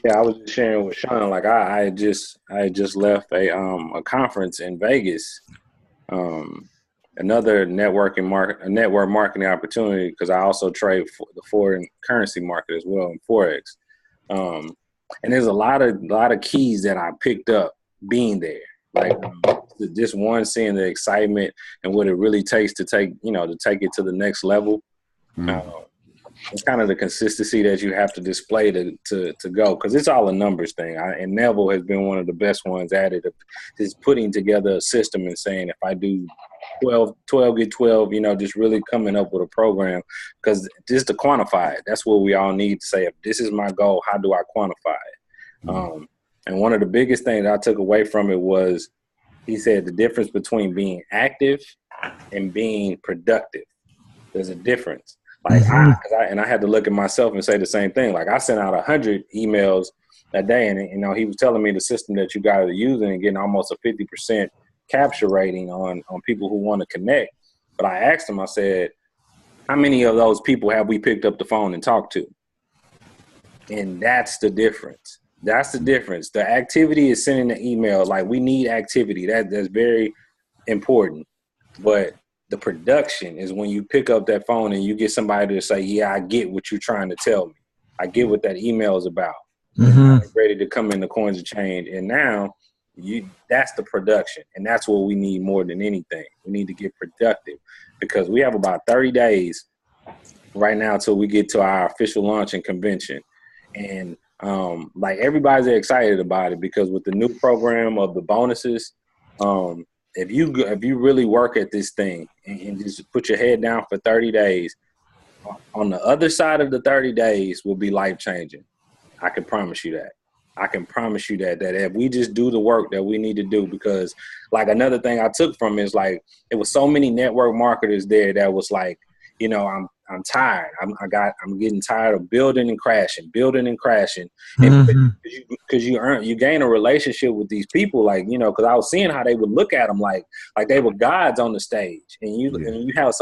Yeah, I was just sharing with Sean. Like I had just left a conference in Vegas. Um, Another a network marketing opportunity because I also trade for the foreign currency market as well in forex. Um, and there's a lot of keys that I picked up being there. Like just one, seeing the excitement and what it really takes to take it to the next level. Uh, Mm. it's kind of the consistency that you have to display to go because it's all a numbers thing. And Neville has been one of the best ones at it, just putting together a system and saying if I do 12 get 12, just really coming up with a program because just to quantify it, that's what we all need to say. If this is my goal, how do I quantify it? And one of the biggest things I took away from it was he said the difference between being active and being productive. There's a difference. Like I had to look at myself and say the same thing. Like I sent out 100 emails a day, and he was telling me the system that you got to use and getting almost a 50% capture rating on people who want to connect. But I asked him, I said, how many of those people have we picked up the phone and talked to? And that's the difference. That's the difference. The activity is sending the email. Like we need activity. That's very important. But the production is when you pick up that phone and you get somebody to say, yeah, I get what you're trying to tell me. I get what that email is about. And I'm ready to come in the Coins of Change. And now that's the production. And that's what we need more than anything. We need to get productive because we have about 30 days right now till we get to our official launch and convention. And like everybody's excited about it because with the new program of the bonuses, if you really work at this thing and just put your head down for 30 days, on the other side of the 30 days will be life changing. I can promise you that. I can promise you that if we just do the work that we need to do, because like another thing I took from it is like it was so many network marketers there that was like, I'm tired. I'm getting tired of building and crashing, and because you gain a relationship with these people, like because I was seeing how they would look at them like they were gods on the stage, and you have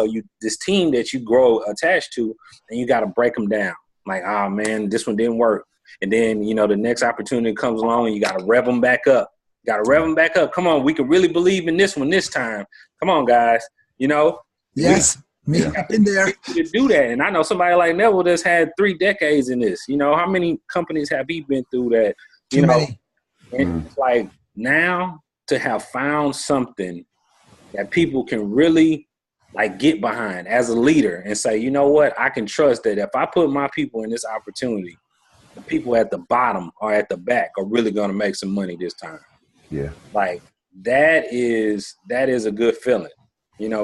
this team that you grow attached to, and you got to break them down. Like, oh man, this one didn't work. And then, the next opportunity comes along and you got to rev them back up. Come on, we can really believe in this one this time. Come on, guys. Yes, I've been there. To do that. And I know somebody like Neville that's had 3 decades in this. How many companies have he been through that? Too many. And it's like now to have found something that people can really like get behind as a leader and say, you know what, I can trust that if I put my people in this opportunity, the people at the bottom or at the back are really going to make some money this time. Yeah. Like that is a good feeling,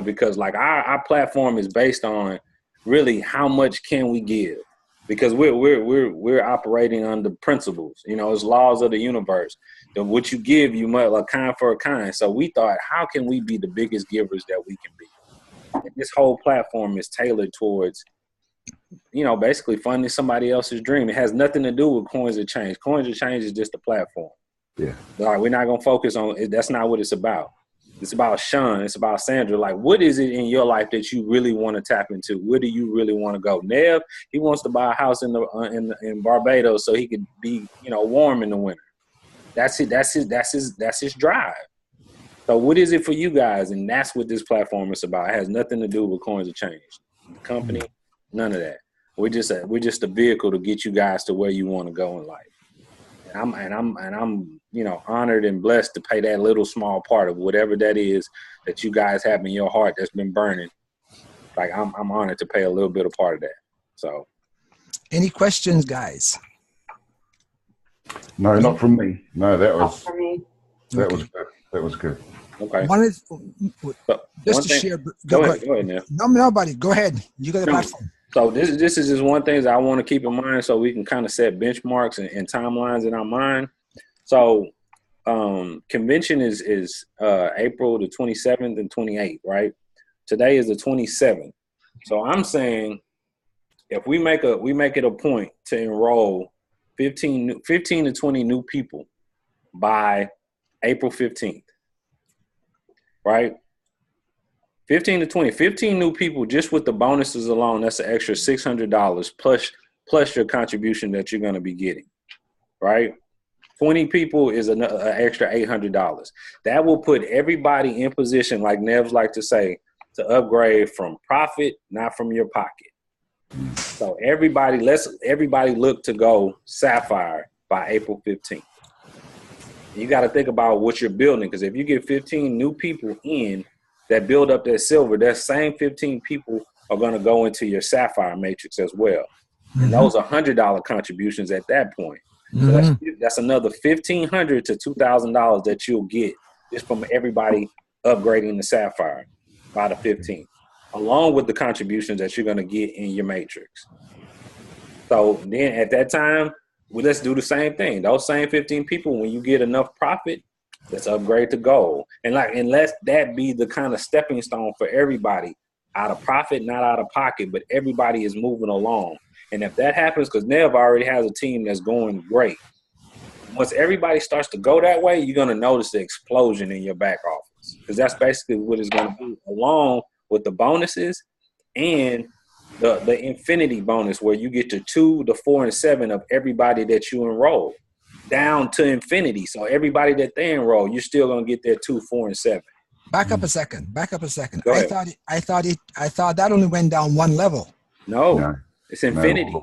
because like our platform is based on really how much can we give, because we're operating under principles, it's laws of the universe. That what you give, you must a kind for a kind. So we thought, how can we be the biggest givers that we can be? And this whole platform is tailored towards basically funding somebody else's dream. It has nothing to do with Coins of Change. Coins of Change is just a platform. Yeah. All right, we're not going to focus on it. That's not what it's about. It's about Sean. It's about Sandra. Like, what is it in your life that you really want to tap into? Where do you really want to go? Nev, he wants to buy a house in Barbados so he could be, warm in the winter. That's it. That's his drive. So what is it for you guys? And that's what this platform is about. It has nothing to do with Coins of Change. The company, none of that. We're just a vehicle to get you guys to where you want to go in life. And I'm honored and blessed to pay that little small part of whatever that is that you guys have in your heart that's been burning. Like I'm honored to pay a little bit of part of that. So, any questions, guys? No, not from me. No, that Not was for me. that Okay. was good. That was good. okay. One is So, just to thing, share. go ahead now. Nobody. Go ahead. You got the platform. So this is just one thing that I want to keep in mind so we can kind of set benchmarks and timelines in our mind. So convention is April the 27th and 28th, right? Today is the 27th. So I'm saying if we make it a point to enroll 15 to 20 new people by April 15th, right? 15 to 20, 15 new people just with the bonuses alone, that's an extra $600 plus your contribution that you're going to be getting. right? 20 people is an extra $800. That will put everybody in position, like Nevs like to say, to upgrade from profit, not from your pocket. So let's everybody look to go Sapphire by April 15th. You got to think about what you're building, because if you get 15 new people in that build up that silver, that same 15 people are going to go into your Sapphire matrix as well. And those are $100 contributions at that point. So that's another $1,500 to $2,000 that you'll get just from everybody upgrading the Sapphire by the 15th, along with the contributions that you're going to get in your matrix. So then at that time, let's do the same thing. Those same 15 people, when you get enough profit, let's upgrade to gold. And let that be the kind of stepping stone for everybody, out of profit, not out of pocket, but everybody is moving along. And if that happens, because Nev already has a team that's going great, once everybody starts to go that way, you're going to notice the explosion in your back office, because that's basically what it's going to do, along with the bonuses and the infinity bonus, where you get to 2, the 4, and 7 of everybody that you enroll down to infinity. So everybody that they enroll, you're still going to get their 2, 4, and 7. Back up a second. Go ahead. I thought that only went down one level. No. It's infinity.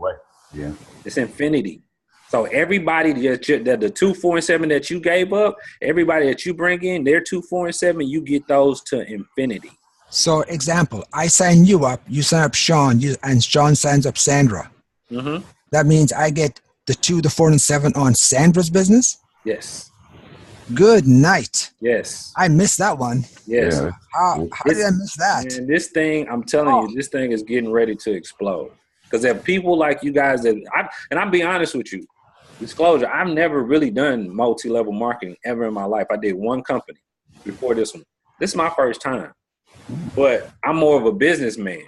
Yeah. It's infinity. So everybody that the 2, 4, and 7 that you gave up, everybody that you bring in, their 2, 4, and 7, you get those to infinity. So example, I sign you up, you sign up Sean, and Sean signs up Sandra. That means I get the 2, the 4, and 7 on Sandra's business? Yes. Good night. Yes. I missed that one. Yes. Yeah, How did I miss that? And this thing, I'm telling you, this thing is getting ready to explode. Because there are people like you guys and I'll be honest with you, disclosure, I've never really done multi-level marketing ever in my life. I did one company before this one. This is my first time. But I'm more of a businessman,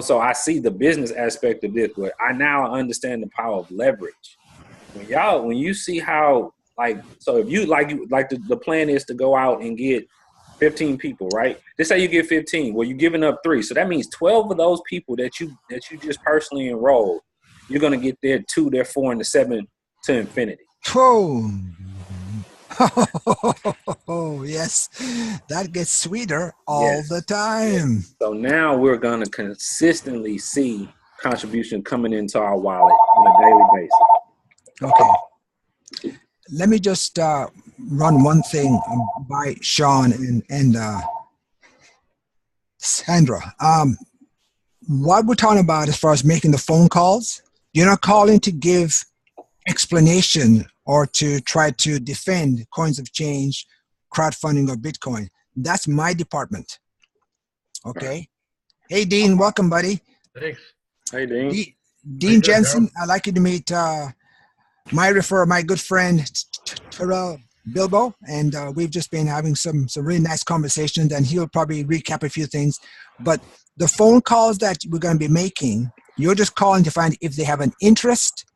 so I see the business aspect of this, but I now understand the power of leverage. When you see how, so if you the plan is to go out and get 15 people, right? Let's say you get 15. Well, you're giving up 3. So that means 12 of those people that you just personally enrolled, you're going to get their 2, their 4, and the 7 to infinity. Oh, yes. That gets sweeter all the time. Yes. So now we're going to consistently see contribution coming into our wallet on a daily basis. Okay. Let me just run one thing by Sean and Sandra. What we're talking about as far as making the phone calls, you're not calling to give explanation or to try to defend coins of change, crowdfunding, or Bitcoin. That's my department. Okay. Hey, Dean, welcome, buddy. Thanks. Hey, Dean. Dean Jensen, I'd like you to meet my good friend, Terrell Bilbo. And we've just been having some really nice conversations, and he'll probably recap a few things. But the phone calls that we're going to be making, you're just calling to find if they have an interest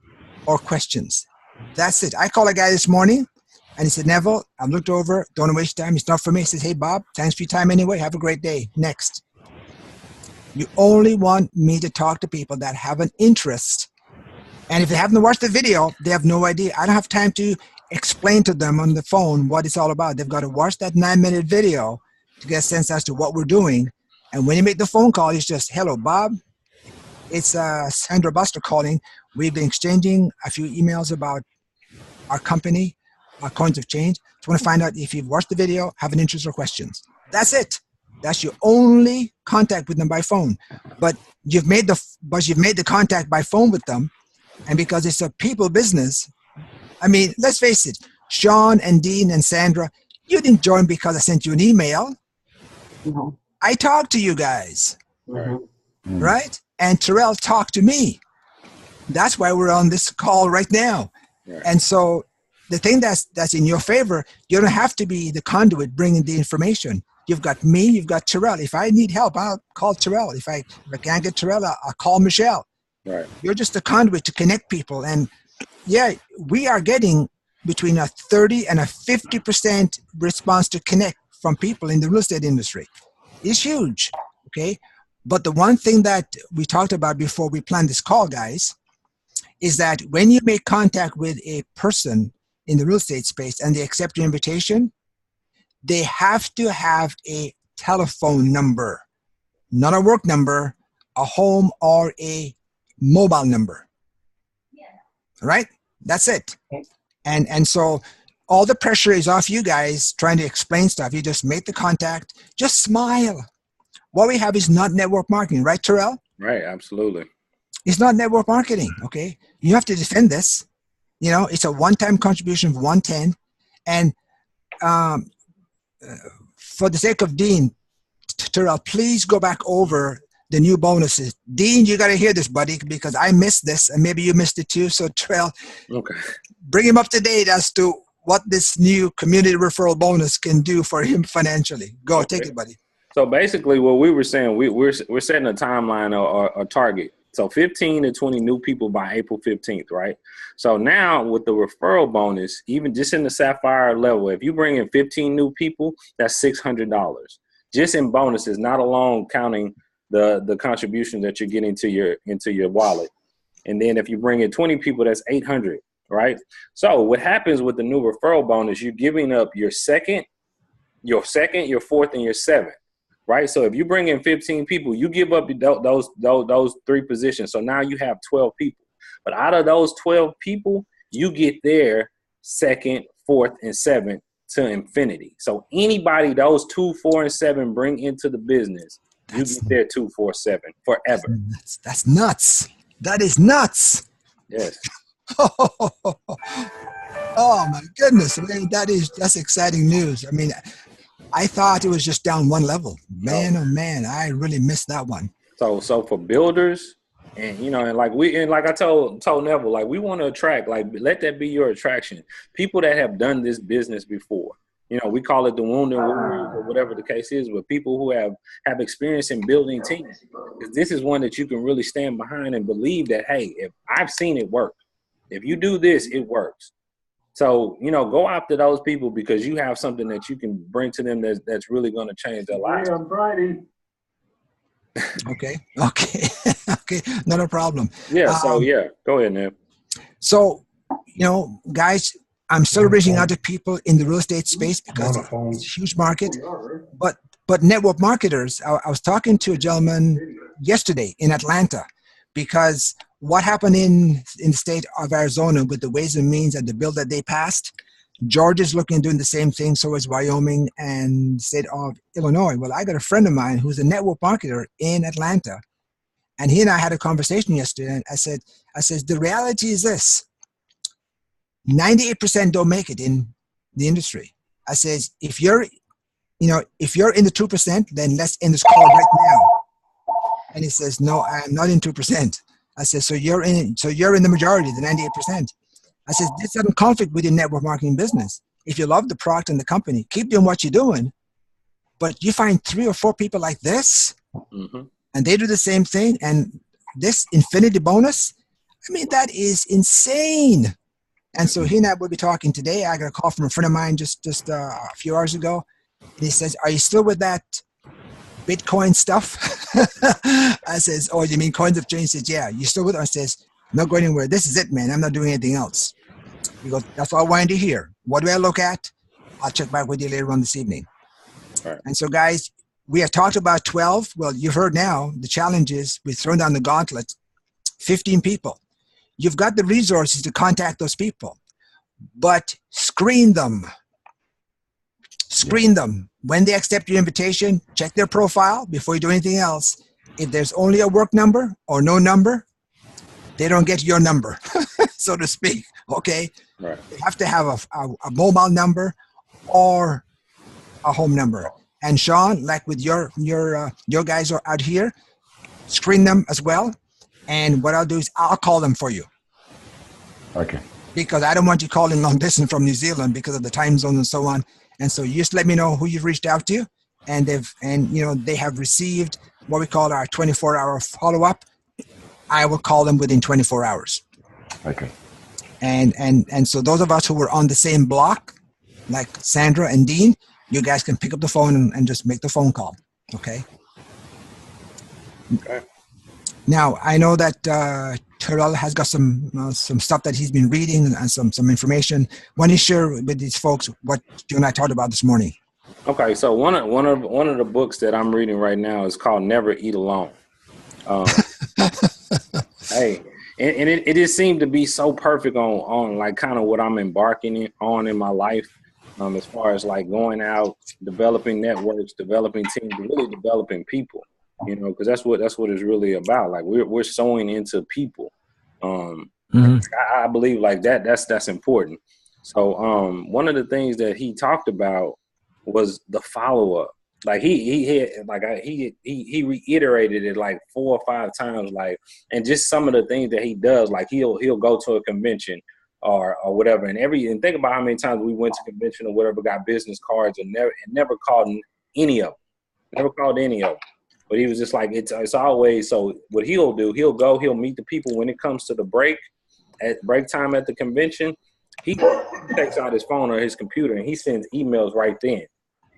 or questions. That's it. I called a guy this morning, and he said, Neville, I looked over, don't want to waste time. It's not for me. He says, hey, Bob, thanks for your time anyway. Have a great day. Next. You only want me to talk to people that have an interest. And if they haven't watched the video, they have no idea. I don't have time to explain to them on the phone what it's all about. They've got to watch that 9-minute video to get a sense as to what we're doing. And when you make the phone call, it's just, hello, Bob. It's Sandra Buster calling. We've been exchanging a few emails about our company, our Coins of Change. Just want to find out if you've watched the video, have an interest or questions. That's it. That's your only contact with them by phone. But you've made the contact by phone with them, and because it's a people business, I mean, let's face it, Sean and Dean and Sandra, you didn't join because I sent you an email. Mm-hmm. I talked to you guys, Mm-hmm. right? And Terrell talked to me. That's why we're on this call right now. Right. And so the thing that's in your favor, you don't have to be the conduit bringing the information. You've got me, you've got Terrell. If I need help, I'll call Terrell. If I can't get Terrell, I'll call Michelle. Right. You're just a conduit to connect people. And yeah, we are getting between a 30 and a 50% response to connect from people in the real estate industry. It's huge, okay? But the one thing that we talked about before we planned this call, guys, is that when you make contact with a person in the real estate space and they accept your invitation, they have to have a telephone number, not a work number, a home or a mobile number. Right? That's it. And so all the pressure is off you guys trying to explain stuff. You just make the contact, just smile. What we have is not network marketing, right, Terrell? Right, absolutely. It's not network marketing, okay? You have to defend this. You know, it's a one-time contribution of 110. And for the sake of Dean, Terrell, please go back over the new bonuses. Dean, you got to hear this, buddy, because I missed this, and maybe you missed it too. So, Terrell, okay, bring him up to date as to what this new community referral bonus can do for him financially. Go, okay. Take it, buddy. So basically, what we were saying, we're setting a timeline or a target. So 15 to 20 new people by April 15th, right? So now with the referral bonus, even just in the Sapphire level, if you bring in 15 new people, that's $600 just in bonuses, not alone counting the contributions that you're getting to your wallet. And then if you bring in 20 people, that's 800, right? So what happens with the new referral bonus, you're giving up your second, your fourth, and your seventh. Right. So if you bring in 15 people, you give up those three positions. So now you have 12 people. But out of those 12 people, you get their second, fourth, and seventh to infinity. So anybody those 2, 4, and 7 bring into the business, you get their 2, 4, 7 forever. That's nuts. That is nuts. Yes. Oh my goodness. I mean, that's exciting news. I mean, I thought it was just down one level. Man, oh man, I really missed that one. So for builders, and and like I told Neville, like we want to attract, like let that be your attraction. People that have done this business before. We call it the wounded warriors or whatever the case is, but people who have experience in building teams. Because this is one that you can really stand behind and believe that, hey, if I've seen it work, if you do this, it works. So, go after those people because you have something that you can bring to them that's really going to change their lives. Yeah, I'm Friday. Okay. Okay. Not a problem. Yeah. So, go ahead, Nev. So, guys, I'm still reaching out to people in the real estate space because it's a huge market. But network marketers, I was talking to a gentleman yesterday in Atlanta because what happened in the state of Arizona with the Ways and Means and the bill that they passed, Georgia's looking at doing the same thing, so is Wyoming and the state of Illinois. Well, I got a friend of mine who's a network marketer in Atlanta, and he and I had a conversation yesterday, and I said, the reality is this, 98% don't make it in the industry. I says, if you're in the 2%, then let's end this call right now. And he says, no, I'm not in 2%. I said, so you're in the majority, the 98%. I said, this doesn't conflict with your network marketing business. If you love the product and the company, keep doing what you're doing. But you find 3 or 4 people like this, and they do the same thing, and this infinity bonus, I mean, that is insane. And so he and I will be talking today. I got a call from a friend of mine just a few hours ago. And he says, are you still with that Bitcoin stuff? I says, oh, you mean coins have changed? He says, yeah. You still with it? I says, I'm not going anywhere. This is it, man. I'm not doing anything else. He goes, that's what I wanted to hear. What do I look at? I'll check back with you later on this evening. All right. And so, guys, we have talked about 12. Well, you've heard now the challenge is we've thrown down the gauntlet. 15 people. You've got the resources to contact those people, but screen them. Screen them. When they accept your invitation, check their profile before you do anything else. If there's only a work number or no number, they don't get your number, so to speak, okay? Right. They have to have a mobile number or a home number. And Sean, like with your guys are out here, screen them as well. And what I'll do is I'll call them for you. Okay. Because I don't want you calling long distance from New Zealand because of the time zone and so on. And so you just let me know who you've reached out to, and they have received what we call our 24-hour follow-up. I will call them within 24 hours. Okay. And so those of us who were on the same block, like Sandra and Dean, you guys can pick up the phone and just make the phone call. Okay. Okay. Now I know that Terrell has got some stuff that he's been reading and some information. Why don't you share with these folks what you and I talked about this morning? Okay, so one of the books that I'm reading right now is called Never Eat Alone. Hey, and it just seemed to be so perfect on like kind of what I'm embarking on in my life, as far as like going out, developing networks, developing teams, really developing people. You know, because that's what it's really about. Like we're sowing into people. I believe like that's important. So one of the things that he talked about was the follow up. Like he reiterated it like 4 or 5 times. Like, and just some of the things that he does. Like he'll go to a convention or whatever, and think about how many times we went to convention or whatever, got business cards and never called any of them. Never called any of them. But he was just like, it's always, so what he'll do, he'll meet the people when it comes to the break time at the convention. He takes out his phone or his computer and he sends emails right then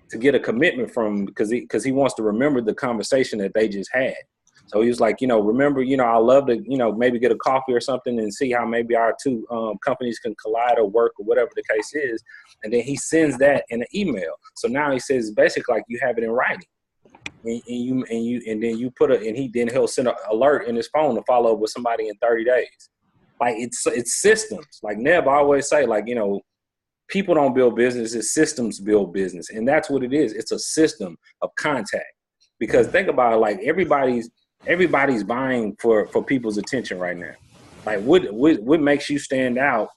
to get a commitment from, because he wants to remember the conversation that they just had. So he was like, remember, I'd love to, maybe get a coffee or something and see how maybe our two companies can collide or work or whatever the case is. And then he sends that in an email. So now he says basically like you have it in writing. And then he'll send an alert in his phone to follow up with somebody in 30 days. Like it's systems. Like Neb always say, like, people don't build business, it's systems build business. And that's what it is. It's a system of contact. Because think about it, like everybody's buying for people's attention right now. Like what makes you stand out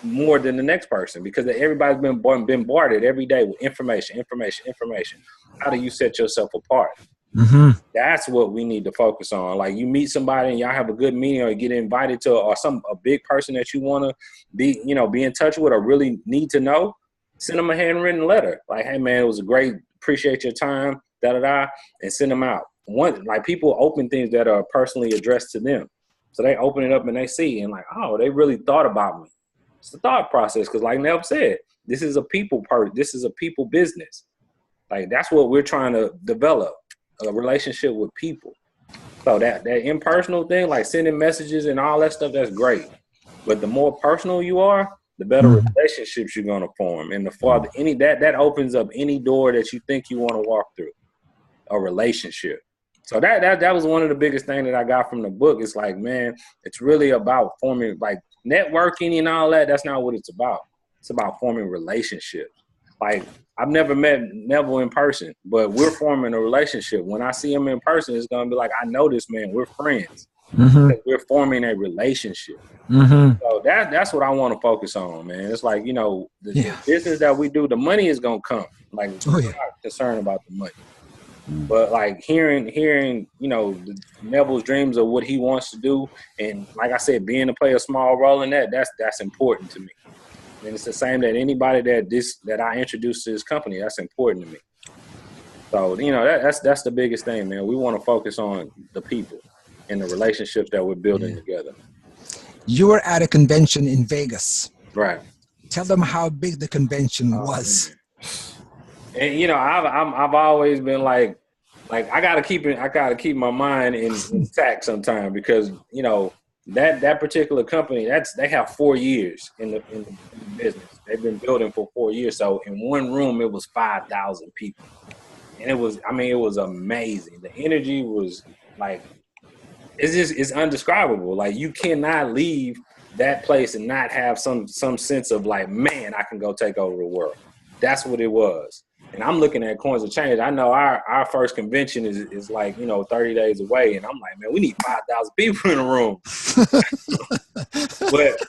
more than the next person? Because everybody's been bombarded every day with information. How do you set yourself apart? Mm-hmm. That's what we need to focus on. Like you meet somebody and y'all have a good meeting, or you get invited to, or a big person that you want to be in touch with or really need to know, send them a handwritten letter. Like, hey man, it was appreciate your time, and send them out. Like people open things that are personally addressed to them. So they open it up and they see and like, oh, they really thought about me. It's the thought process. Cause like Neb said, this is a people business. Like that's what we're trying to develop, a relationship with people. So that impersonal thing, like sending messages and all that stuff, that's great. But the more personal you are, the better relationships you're going to form. And the farther that opens up any door that you think you want to walk through, a relationship. So that was one of the biggest things that I got from the book. It's like, man, it's really about forming, like networking and all that. That's not what it's about. It's about forming relationships. Like I've never met Neville in person, but we're forming a relationship. When I see him in person, it's going to be like, I know this man, we're friends. Mm-hmm. We're forming a relationship. Mm-hmm. So that's what I want to focus on, man. It's like, the business that we do, the money is going to come. Like, we're not concerned about the money. But like hearing, Neville's dreams of what he wants to do, and like I said, being to play a small role in that's important to me. And it's the same that anybody that I introduce to this company, that's important to me. So that's the biggest thing, man. We want to focus on the people and the relationships that we're building together. You were at a convention in Vegas, right? Tell them how big the convention was. Man. And I've always been like I gotta keep my mind intact sometimes, because that particular company, they have 4 years in the business. They've been building for 4 years. So in one room it was 5,000 people, and it was amazing. The energy was like it's undescribable. Like you cannot leave that place and not have some sense of like, man, I can go take over the world. That's what it was. And I'm looking at Coins of Change. I know our first convention is like, 30 days away. And I'm like, man, we need 5,000 people in the room. But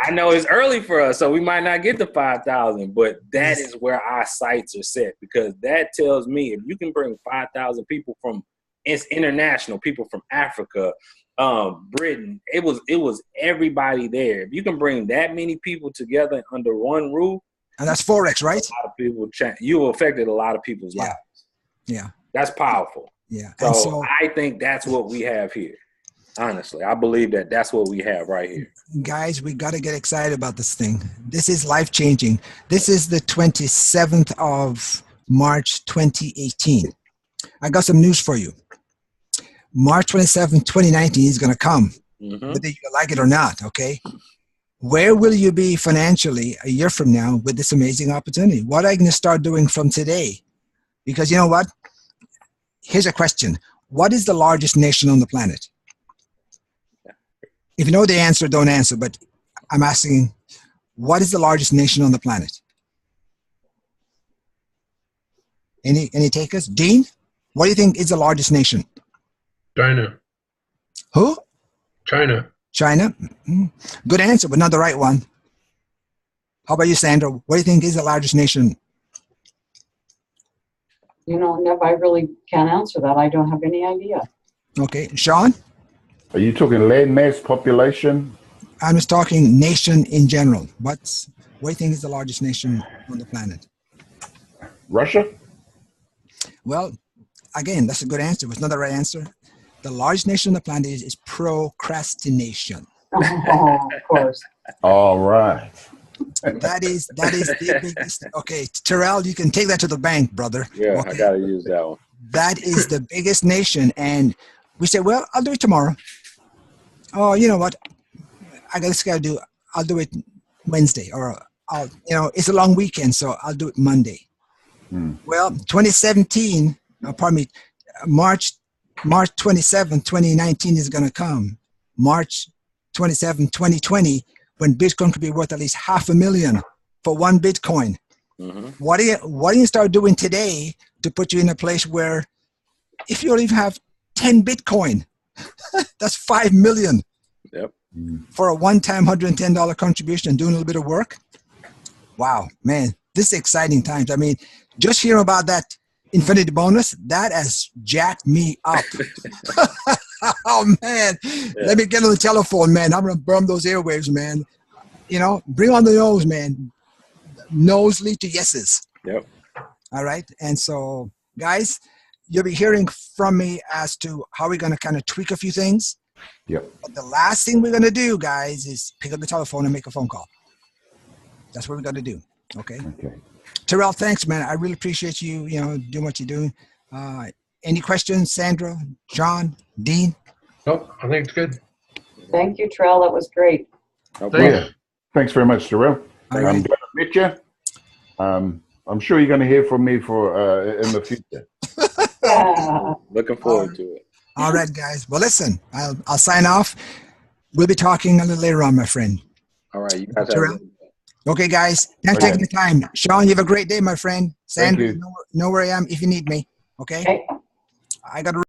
I know it's early for us, so we might not get to 5,000. But that is where our sights are set, because that tells me if you can bring 5,000 people it's international, people from Africa, Britain, it was everybody there. If you can bring that many people together under one roof, and that's Forex, right? A lot of people you affected a lot of people's lives. Yeah. That's powerful. Yeah. So I think that's what we have here. Honestly, I believe that's what we have right here. Guys, we got to get excited about this thing. This is life-changing. This is the 27th of March, 2018. I got some news for you. March 27th, 2019 is going to come. Mm-hmm. whether you like it or not, okay? Where will you be financially a year from now with this amazing opportunity? What are you going to start doing from today? Because you know what? Here's a question. What is the largest nation on the planet? If you know the answer, don't answer, but I'm asking, what is the largest nation on the planet? Any takers? Dean, what do you think is the largest nation? China. Who? China. China? Mhm. Good answer, but not the right one. How about you, Sandra? What do you think is the largest nation? You know, Nev, I really can't answer that. I don't have any idea. Okay, Sean? Are you talking land mass population? I'm just talking nation in general. What do you think is the largest nation on the planet? Russia? Well, again, that's a good answer, but it's not the right answer. The largest nation on the planet is procrastination. Oh, of course. All right. That is the biggest. Okay, Terrell, you can take that to the bank, brother. Yeah, Okay? I gotta use that one. That is the biggest nation, and we say, well, I'll do it tomorrow. Oh, you know what? I'll do it Wednesday, or it's a long weekend, so I'll do it Monday. Well, 2017, pardon me, March 27, 2019 is going to come. March 27, 2020, when Bitcoin could be worth at least $500,000 for one Bitcoin. Mm-hmm. What do you start doing today to put you in a place where if you only have 10 Bitcoin, that's 5 million. Yep. For a one-time $110 contribution and doing a little bit of work. Wow, man, this is exciting times. I mean, just hearing about that infinity bonus, that has jacked me up. Oh, man. Yeah. Let me get on the telephone, man. I'm going to burn those airwaves, man. Bring on the nose, man. Nose lead to yeses. Yep. All right. And so, guys, you'll be hearing from me as to how we're going to kind of tweak a few things. Yep. But the last thing we're going to do, guys, is pick up the telephone and make a phone call. That's what we're going to do. Okay. Okay. Terrell, thanks, man. I really appreciate you, doing what you're doing. Any questions, Sandra, John, Dean? Nope, I think it's good. Thank you, Trell. That was great. No Thank you. problem. Yeah. Thanks very much, Terrell. All I'm right. glad I met you. I'm sure you're going to hear from me in the future. Yeah. Looking forward to it. All right, guys. Well, listen, I'll sign off. We'll be talking a little later on, my friend. All right, you guys have a Terrell? good day. Okay, guys. Thanks for Okay. taking the time. Sean, you have a great day, my friend. Thank Sandra, you. know where I am if you need me. Okay? Okay. I got to